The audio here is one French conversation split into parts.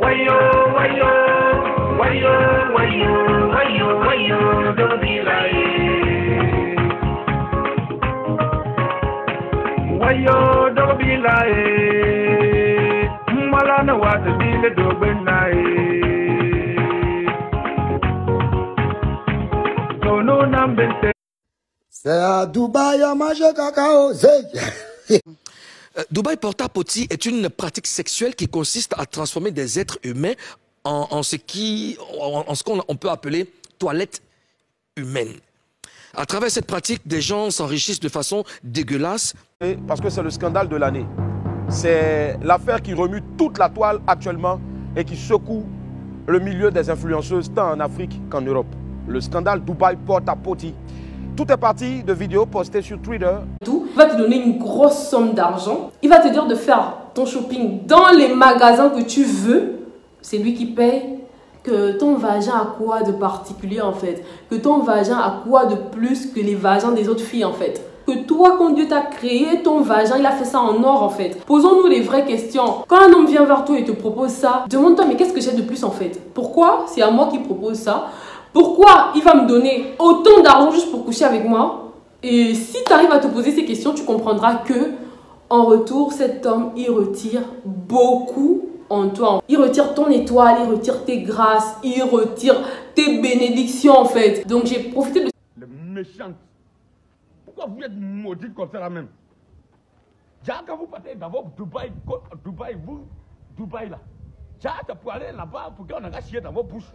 Wayo, wayo, wayo, wayo, wayo, wayo, don't be like. Wayo, don't be like. Malana was a deal to open night. So no number. C'est à Dubaï à manger cacao. Dubaï porta-potty est une pratique sexuelle qui consiste à transformer des êtres humains en ce qu'on peut appeler toilette humaine. À travers cette pratique, des gens s'enrichissent de façon dégueulasse. Parce que c'est le scandale de l'année. C'est l'affaire qui remue toute la toile actuellement et qui secoue le milieu des influenceuses tant en Afrique qu'en Europe. Le scandale Dubaï porta-potty. Tout est parti de vidéos postées sur Twitter. Il va te donner une grosse somme d'argent. Il va te dire de faire ton shopping dans les magasins que tu veux. C'est lui qui paye. Que ton vagin a quoi de particulier en fait? Que ton vagin a quoi de plus que les vagins des autres filles en fait? Que toi, quand Dieu t'a créé, ton vagin, il a fait ça en or en fait. Posons-nous les vraies questions. Quand un homme vient vers toi et te propose ça, demande-toi mais qu'est-ce que j'ai de plus en fait? Pourquoi c'est à moi qui propose ça? Pourquoi il va me donner autant d'argent juste pour coucher avec moi? Et si tu arrives à te poser ces questions, tu comprendras que en retour, cet homme, il retire beaucoup en toi. Il retire ton étoile, il retire tes grâces, il retire tes bénédictions en fait. Donc j'ai profité de... Les méchantes. Pourquoi vous êtes maudite comme ça là même? Déjà quand vous partez d'abord Dubaï, Dubaï là. Déjà pour aller là-bas pour qu'on a chier dans vos bouches.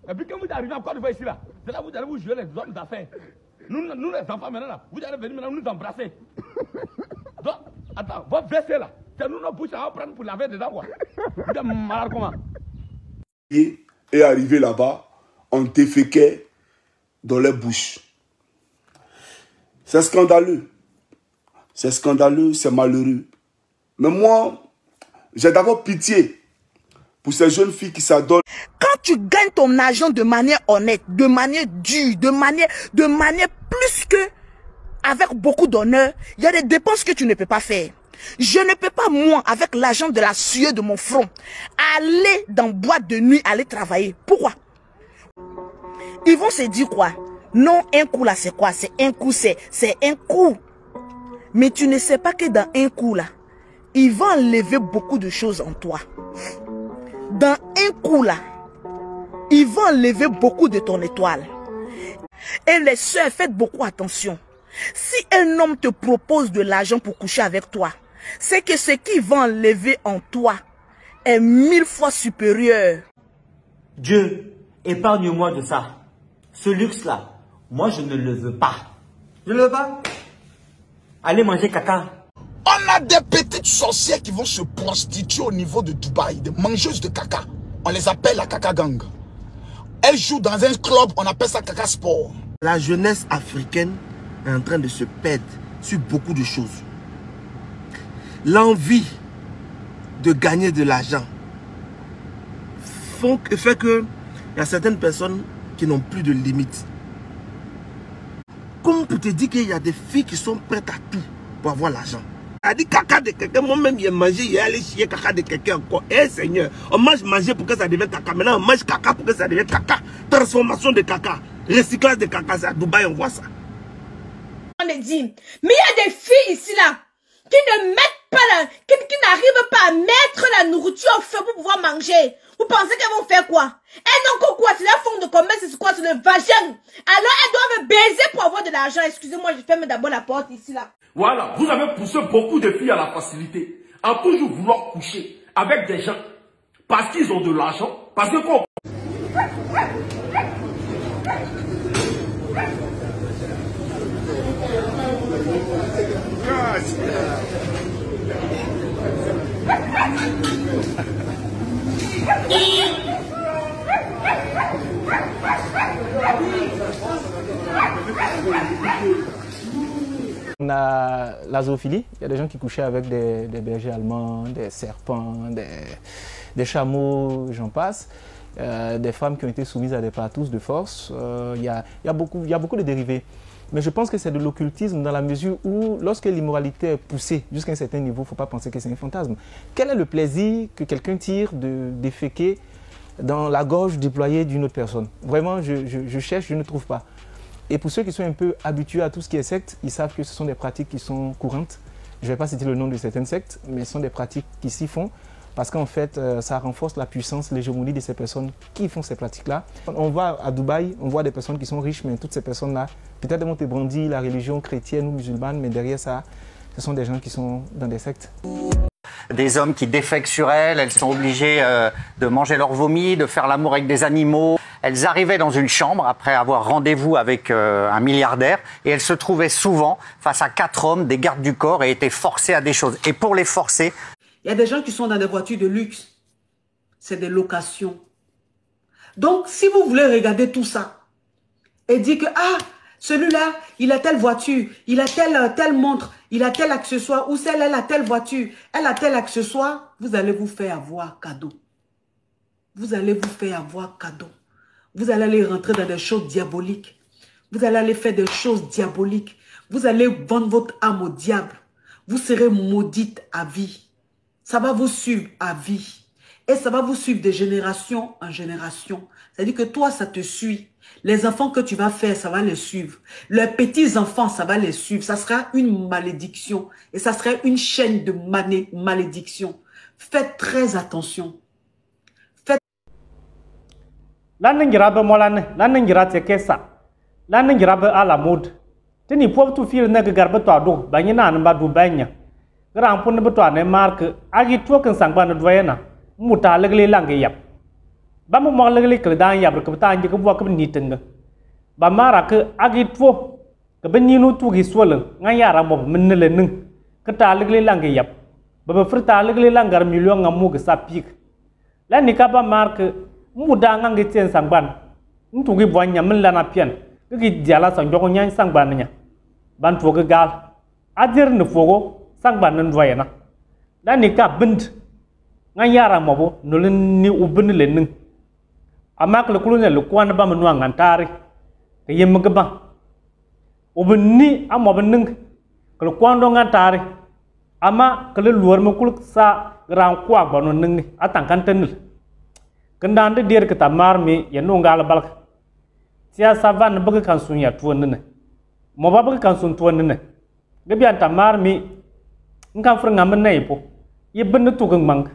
Et puis quand vous arrivez en Côte d'Ivoire ici là, c'est là que vous allez vous jouer les hommes d'affaires. Nous les enfants maintenant là, vous allez venir maintenant nous embrasser. Donc, attends, votre WC là, c'est nous nos bouches à prendre pour laver dedans quoi. Vous êtes malade comment? Et arrivé là-bas, on déféquait dans les bouches. C'est scandaleux. C'est scandaleux, c'est malheureux. Mais moi, j'ai d'abord pitié pour ces jeunes filles qui s'adonnent. Quand tu gagnes ton argent de manière honnête, de manière dure, de manière plus que avec beaucoup d'honneur, il y a des dépenses que tu ne peux pas faire. Je ne peux pas, moi, avec l'argent de la sueur de mon front, aller dans boîte de nuit, aller travailler. Pourquoi? Ils vont se dire quoi? Non, un coup là, c'est quoi? C'est un coup, c'est un coup. Mais tu ne sais pas que dans un coup là, il va enlever beaucoup de choses en toi. Dans un coup là, il va enlever beaucoup de ton étoile. Et les sœurs, faites beaucoup attention. Si un homme te propose de l'argent pour coucher avec toi, c'est que ce qu'il va enlever en toi est 1000 fois supérieur. Dieu, épargne-moi de ça. Ce luxe-là, moi je ne le veux pas. Je ne le veux pas. Allez manger caca. On a des petites sorcières qui vont se prostituer au niveau de Dubaï, des mangeuses de caca. On les appelle la caca gang. Elles jouent dans un club, on appelle ça caca sport. La jeunesse africaine est en train de se perdre sur beaucoup de choses. L'envie de gagner de l'argent fait que il y a certaines personnes qui n'ont plus de limites. Comme pour te dire qu'il y a des filles qui sont prêtes à tout pour avoir l'argent. A dit caca de quelqu'un, moi-même j'ai mangé, j'ai allé chier caca de quelqu'un encore. Eh Seigneur, on mange manger pour que ça devienne caca. Maintenant on mange caca pour que ça devienne caca. Transformation de caca, recyclage de caca, c'est à Dubaï, on voit ça. On est dit, mais il y a des filles ici là qui ne mettent pas qui n'arrivent pas à mettre la nourriture au feu pour pouvoir manger. Vous pensez qu'elles vont faire quoi? Elles n'ont que quoi? C'est la forme de commerce, c'est quoi? C'est le vagin. Alors elles doivent baiser pour avoir de l'argent. Excusez-moi, je ferme d'abord la porte ici là. Voilà, vous avez poussé beaucoup de filles à la facilité, à toujours vouloir coucher avec des gens parce qu'ils ont de l'argent, parce que quoi? On a la zoophilie, il y a des gens qui couchaient avec des bergers allemands, des serpents, des chameaux, j'en passe. Des femmes qui ont été soumises à des partous de force. Il y a beaucoup de dérivés. Mais je pense que c'est de l'occultisme dans la mesure où, lorsque l'immoralité est poussée jusqu'à un certain niveau, il ne faut pas penser que c'est un fantasme. Quel est le plaisir que quelqu'un tire de déféquer dans la gorge déployée d'une autre personne? Vraiment, je cherche, je ne trouve pas. Et pour ceux qui sont un peu habitués à tout ce qui est secte, ils savent que ce sont des pratiques qui sont courantes. Je ne vais pas citer le nom de certaines sectes, mais ce sont des pratiques qui s'y font. Parce qu'en fait, ça renforce la puissance, l'hégémonie de ces personnes qui font ces pratiques-là. On va à Dubaï, on voit des personnes qui sont riches, mais toutes ces personnes-là, peut-être elles vont te brandir la religion chrétienne ou musulmane, mais derrière ça, ce sont des gens qui sont dans des sectes. Des hommes qui défèquent sur elles, elles sont obligées de manger leur vomi, de faire l'amour avec des animaux. Elles arrivaient dans une chambre après avoir rendez-vous avec un milliardaire et elles se trouvaient souvent face à 4 hommes, des gardes du corps, et étaient forcées à des choses. Et pour les forcer... Il y a des gens qui sont dans des voitures de luxe. C'est des locations. Donc, si vous voulez regarder tout ça et dire que, ah, celui-là, il a telle voiture, il a telle montre, il a tel accessoire, ou celle-là, elle a telle voiture, elle a tel accessoire, vous allez vous faire avoir cadeau. Vous allez vous faire avoir cadeau. Vous allez aller rentrer dans des choses diaboliques. Vous allez aller faire des choses diaboliques. Vous allez vendre votre âme au diable. Vous serez maudite à vie. Ça va vous suivre à vie. Et ça va vous suivre de génération en génération. C'est-à-dire que toi, ça te suit. Les enfants que tu vas faire, ça va les suivre. Les petits-enfants, ça va les suivre. Ça sera une malédiction. Et ça sera une chaîne de malédiction. Faites très attention. Lan ngira be molane, lan ngira te kesa. Lan ngira be ala mod. Tini pop tu fil ne garbe to ado, banyina an ba du banya. Gran pun be to ne mark agi to kan sang ban doyena. Muta legle lange yap. Ba mo mo legle ke dan yap ke ta ngi ke bo ke ni tenga. Ba mara ke agi to ke be ni no tu gi solen, nga yara mo men ne le ning. Ke ta legle lange yap. Ba be frita legle langar million ngamu ke sa pik. Lan ni ka ba mark muda ngangi tien sangban ntugi boanya min lana pian gi diala sang jogo nyang sangban nya ban fogo gal adir ne fogo sangban nan doyena dani ka bind ngan yara mobo nolin ni ubin le ning amak le kulune le kwan ba manu ngantari ke yem gba ubin ni amob ning ke kwan do ngantari ama ke le luor makul sa ran kwa ba no ning atan kan tenil kendan de dir kita marmi ya nungal balk sia savan bug kan sun ya tuwonne mo ba bug kan sun tuwonne gabi anta marmi ngam fur ngam nay po yibn tu gang mang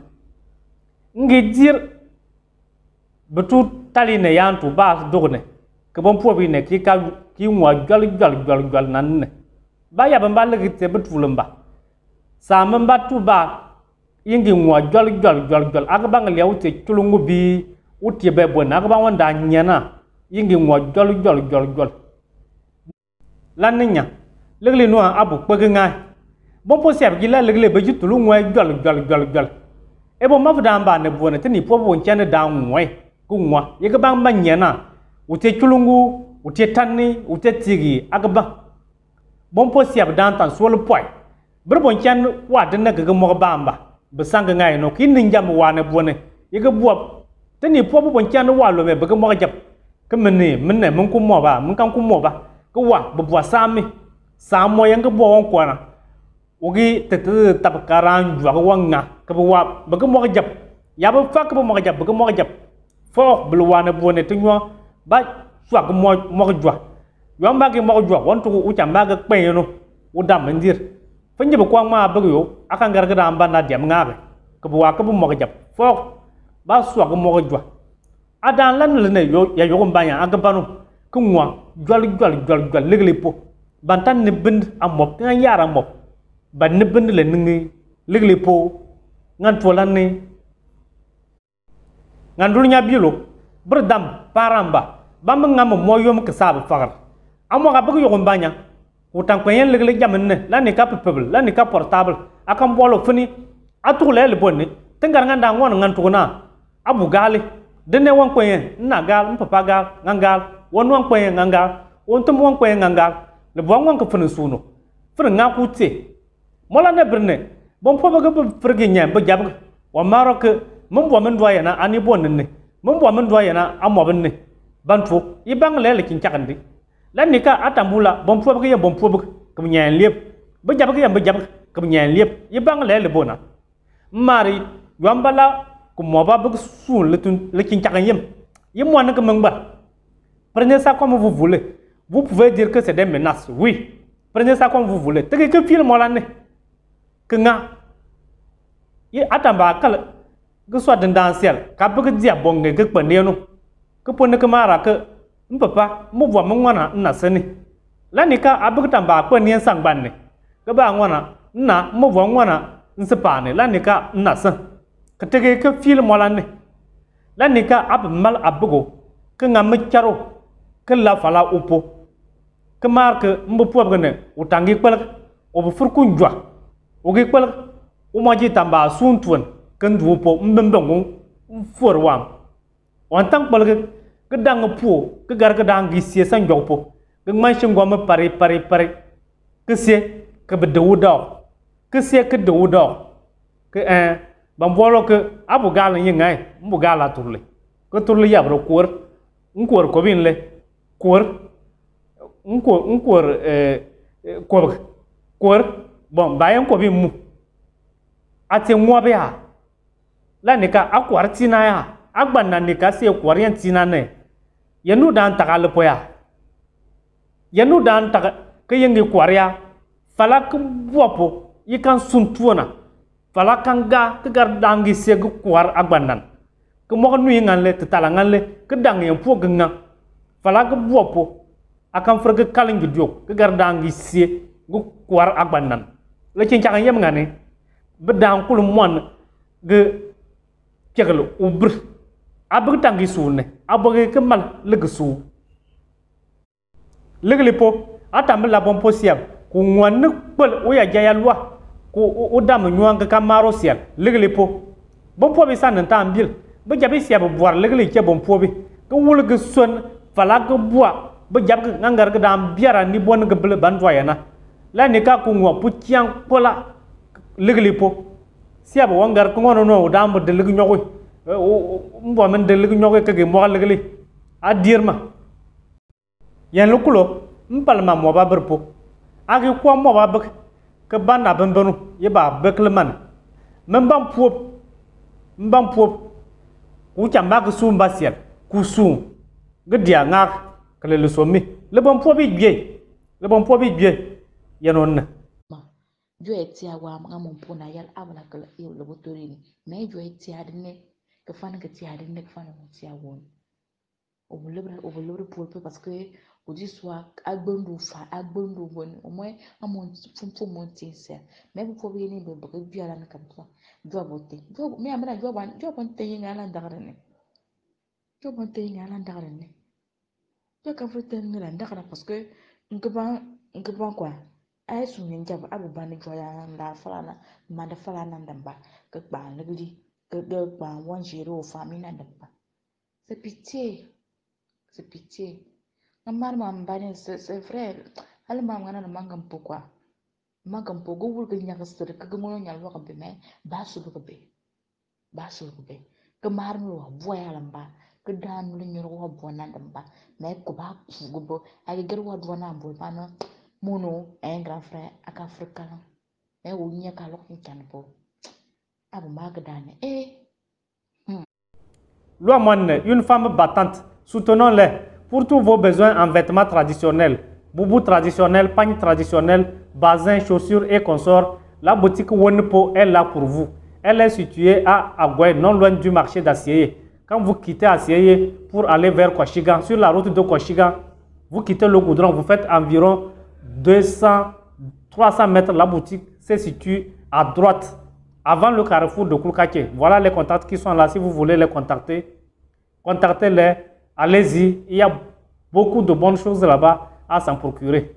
ngi dir betu tali ne yantu ba dogne ke bon po bi ne ki ka ki ngwa gal nan ne ba ya ban ba legi te betu lumba sa mba tu ba yingi ngwa jol aga bang lew te tulungu bi uti be bon aga bang wanda nyana yingi ngwa jol lan nya legli no abu pegenga bon po sep gi la legle be jutulu ngwa jol e bo mafda mba ne bon te ni po bon chane da ngwe ku ngwa yiga bang ban nyana uti tulungu uti tanni uti tigi aga ba bon po sep dan tan sol poy ber bon chan wa de na ga mo bamba besang ngai no kin ninjam wane bone yiga buab tani popo bon chan wa lo me be mo jab kemene menne mun ku mo ba mun kan ku mo ba ko wa bo bwa sami samo yang ko bo on kwana ugi tete tab karan jwa wanga ko wa be mo jab ya ba fa ko mo jab be mo jab fo blu wane bone tinyo ba swa ko mo jwa yo ma ge mo jwa won to u chamba ga pe no u dam ndir fanyi bukwang ma bagyo akan gargada amba na diam ngabe ko buwa ko mo jab fok ba so ko mo jwa adan lan le ne yo ya yo mbanya aga banu ko ngwa jol legli po bantan ne bind amop nga yara mop ban ne bind le ngi legli po ngan to lan ne ngan dul nya bilo berdam paramba bam ngam mo yom ke sabu fagar amo ga bagyo mbanya utang kwenyen legle jamne la ni ka pebble la ni ka portable akam bolo fini atule le bonni tengar nganda ngon ngan tuna abu gali dene wan kwenyen na gal mpapa gal ngangal won wan kwenyen ngangal won tum wan kwenyen ngangal le bon wan ko fini suno fini ngaku te mola ne brne bon po baga frege nyam ba jab wa marok mum bo men doya na ani bonne mum bo men doya na amobne bantu ibang le kin chakandi la nika atambula bon pob ke bon pob comme nyen liep ba jab comme nyen liep ye bang le bona mari yambala ko mo ba bu su le kin chak yem ye mo na ko mangba. Prenez ça comme vous voulez. Vous pouvez dire que c'est des menaces, oui. Prenez ça comme vous voulez. T'es que film moi l'année. Que nga. Ye atamba kal que soit dans ciel. Ka bu que dia bonge que pende no. Que pone que mara que papa mo voit mo wana na seni. La nika abu tamba pende sang ban ne. Que ba wana na mo voit wana nsepane. La nika na san. Que t'es que film moi l'année. La nika ab mal abugo. Que nga me charo. Que la fala upo. Que marque mbo pobre utangi kwelak o furkun jwa o gi kwelak o maji tamba suntun kan dupo mbembongo forwam on tang kwelak ke dang po ke gar ke dang gi sie san jopo ke man shingwa me pare ke sie ke bedewudo ke sie ke dewudo ke bambolo ke abu gala yingai mbu gala turle ke turle yabro kur ko bin le kur kor bon bayan ko bi mu ate ngwabe ha la nika akwar tina ya agban na nika se kwarian tina ne yanu dan takal poya yanu dan tak ke yengi kwaria falak bopo yikan suntuona falakan ga ke gar dangi se gu kwar agban nan ke mo nu yingan le tatalangan le ke dang yen po gnga falak bopo akan frege kalin gidiok ke gardangi sie gu kwar agbanan le cincang yem ngane bedang kul mon ge cegelo ubr abug tangi suune abug ke mal le gesu le po atam la bon posiab ku ngwan bel o ya jayalwa ku o dam nyuang ka maro sial le po bon po bi san tambil be jabi siab boar le ke bon po bi ke wul ge son fala ge boa ba jab ngangar ga dam biara ni bon ga bele ban voyana la ni ka ku ngo pu tiang pola legli po sia ba wangar ko ngono no dam de leg nyogo mbo men de leg nyogo ke mo legli a dirma yan lukulo mpal ma mo ba berpo agi ko mo ba bek ke bana bembenu ye ba bekleman mbam pop ku chamba ku sumba siel ku sum gedia ngak que le sommet le bon po bi bié yanon jo etia wa ngam po na yal abla kala yo le botorini mais jo etia dine que fan que tia dine que fan tia won o le pour parce que au dit soit agbondu bon au moins amon fo monter ça mais vous pouvez ni be bi ala na comme ça jo voter jo mais amana jo bon te ngala ndagarene jo bon te ngala ndagarene je quand vous tenez la ndakara parce que ngeba quoi ay suñu njab abu bani joya la falana manda falana ndamba que ba ngli que de ba wan jero famille ndamba c'est pitié ngamar mam bani c'est vrai al mam ngana na mangam pourquoi magam po go wul ga ñaka sër que ngono ñal wax be mais ba su ko be que mar mi wax voyala mba que dan lu ñu wax bonandam ba mais ko ba go ay gar wa dona mbol bana mono un grand frère ak africain mais wu ñaka lo ñu tan po abu magdane Loi Moine, une femme battante, soutenons-les pour tous vos besoins en vêtements traditionnels, boubou traditionnel, pagne traditionnel, bazin, chaussures et consorts. La boutique Wonpo est là pour vous. Elle est située à Agoué, non loin du marché d'Assieye. Quand vous quittez Assieye pour aller vers Kouachigan, sur la route de Kouachigan, vous quittez le goudron, vous faites environ 200-300 mètres. La boutique se situe à droite, avant le carrefour de Koulkaké. Voilà les contacts qui sont là. Si vous voulez les contacter, contactez-les. Allez-y. Il y a beaucoup de bonnes choses là-bas à s'en procurer.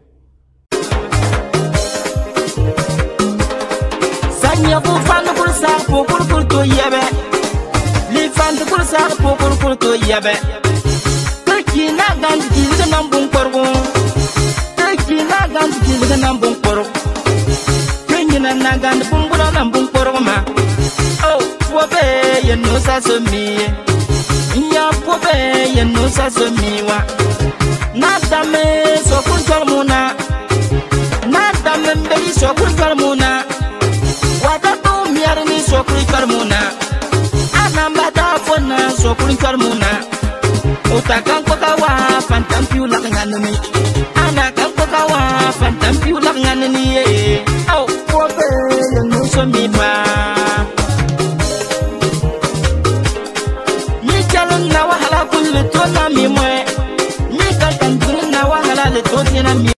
Nagan bumbura nambung poroma oh pobe yenu sasomi ya pobe yenu sasomi wa nadame so sokuri kalmuna wata to miyar ni sokuri kalmuna anamba ta fona sokuri kalmuna utakan ko kawa fantam piu lak nganni ana kan ko kawa fantam piu lak nganni e au ko be no so mi ba ni jalon na wahala kullu to na mi mo ni kan kan na wahala le to na mi